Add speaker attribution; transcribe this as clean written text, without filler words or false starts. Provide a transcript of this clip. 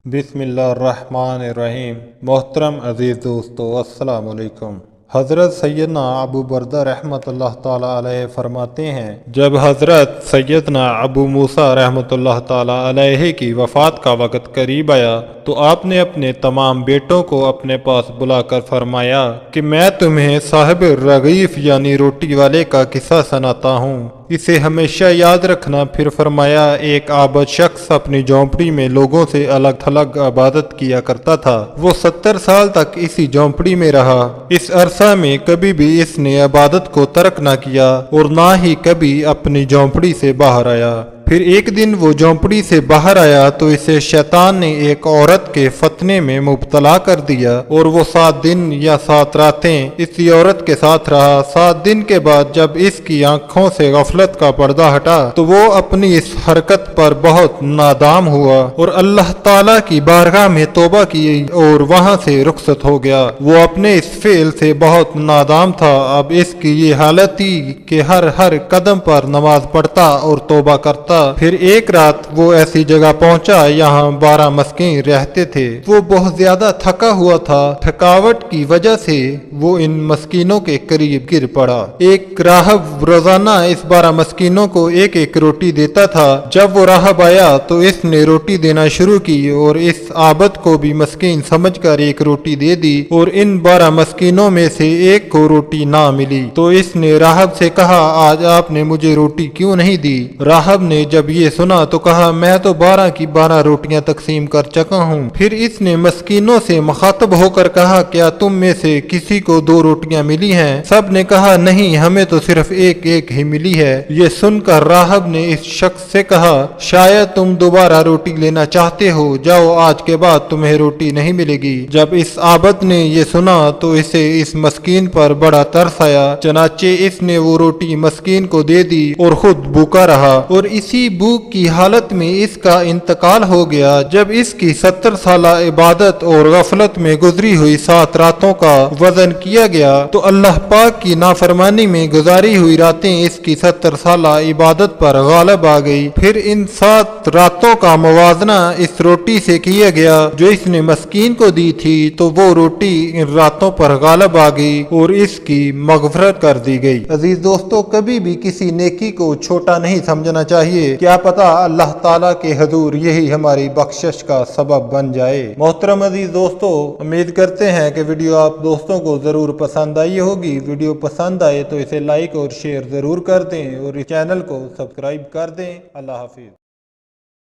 Speaker 1: بسم اللہ الرحمن الرحیم۔ محترم عزیز دوستو، السلام علیکم۔ حضرت سیدنا ابو بردہ رحمۃ اللہ تعالیٰ علیہ فرماتے ہیں، جب حضرت سیدنا ابو موسیٰ رحمۃ اللہ تعالیٰ علیہ کی وفات کا وقت قریب آیا تو آپ نے اپنے تمام بیٹوں کو اپنے پاس بلا کر فرمایا کہ میں تمہیں صاحب رغیف یعنی روٹی والے کا قصہ سناتا ہوں، اسے ہمیشہ یاد رکھنا۔ پھر فرمایا، ایک عابد شخص اپنی جھونپڑی میں لوگوں سے الگ تھلگ عبادت کیا کرتا تھا۔ وہ 70 سال تک اسی جھونپڑی میں رہا۔ اس عرصہ میں کبھی بھی اس نے عبادت کو ترک نہ کیا اور نہ ہی کبھی اپنی جھونپڑی سے باہر آیا۔ پھر ایک دن وہ جھونپڑی سے باہر آیا تو اسے شیطان نے ایک عورت کے فتنے میں مبتلا کر دیا اور وہ 7 دن یا 7 راتیں اسی عورت کے ساتھ رہا۔ 7 دن کے بعد جب اس کی آنکھوں سے غفلت کا پردہ ہٹا تو وہ اپنی اس حرکت پر بہت نادام ہوا اور اللہ تعالیٰ کی بارگاہ میں توبہ کی اور وہاں سے رخصت ہو گیا۔ وہ اپنے اس فعل سے بہت نادام تھا۔ اب اس کی یہ حالت تھی کہ ہر قدم پر نماز پڑھتا اور توبہ کرتا۔ پھر ایک رات وہ ایسی جگہ پہنچا یہاں 12 مسکین رہتے تھے۔ وہ بہت زیادہ تھکا ہوا تھا۔ تھکاوٹ کی وجہ سے وہ ان مسکینوں کے قریب گر پڑا۔ ایک راہب روزانہ اس 12 مسکینوں کو ایک ایک روٹی دیتا تھا۔ جب وہ راہب آیا تو اس نے روٹی دینا شروع کی اور اس عابد کو بھی مسکین سمجھ کر ایک روٹی دے دی اور ان 12 مسکینوں میں سے ایک کو روٹی نہ ملی تو اس نے راہب سے کہا، آج آپ نے مجھے روٹی کیوں نہیں دی؟ راہب نے جب یہ سنا تو کہا، میں تو 12 کی 12 روٹیاں تقسیم کر چکا ہوں۔ پھر اس نے مسکینوں سے مخاطب ہو کر کہا، کیا تم میں سے کسی کو 2 روٹیاں ملی ہیں؟ سب نے کہا، نہیں، ہمیں تو صرف ایک ہی ملی ہے۔ یہ سن کر راہب نے اس شخص سے کہا، شاید تم دوبارہ روٹی لینا چاہتے ہو، جاؤ، آج کے بعد تمہیں روٹی نہیں ملے گی۔ جب اس عابد نے یہ سنا تو اسے اس مسکین پر بڑا ترس آیا، چنانچہ اس نے وہ روٹی مسکین کو دے دی اور خود بھوکا رہا اور اسی بھوک کی حالت میں اس کا انتقال ہو گیا۔ جب اس کی 70 سالہ عبادت اور غفلت میں گزری ہوئی 7 راتوں کا وزن کیا گیا تو اللہ پاک کی نافرمانی میں گزاری ہوئی راتیں اس کی 70 سالہ عبادت پر غالب آ گئی۔ پھر ان 7 راتوں کا موازنہ اس روٹی سے کیا گیا جو اس نے مسکین کو دی تھی تو وہ روٹی ان راتوں پر غالب آ گئی اور اس کی مغفرت کر دی گئی۔ عزیز دوستو، کبھی بھی کسی نیکی کو چھوٹا نہیں سمجھنا چاہیے، کیا پتہ اللہ تعالیٰ کے حضور یہی ہماری بخشش کا سبب بن جائے۔ محترم عزیز دوستو، امید کرتے ہیں کہ ویڈیو آپ دوستوں کو ضرور پسند آئی ہوگی۔ ویڈیو پسند آئے تو اسے لائک اور شیئر ضرور کر دیں اور اس چینل کو سبسکرائب کر دیں۔ اللہ حافظ۔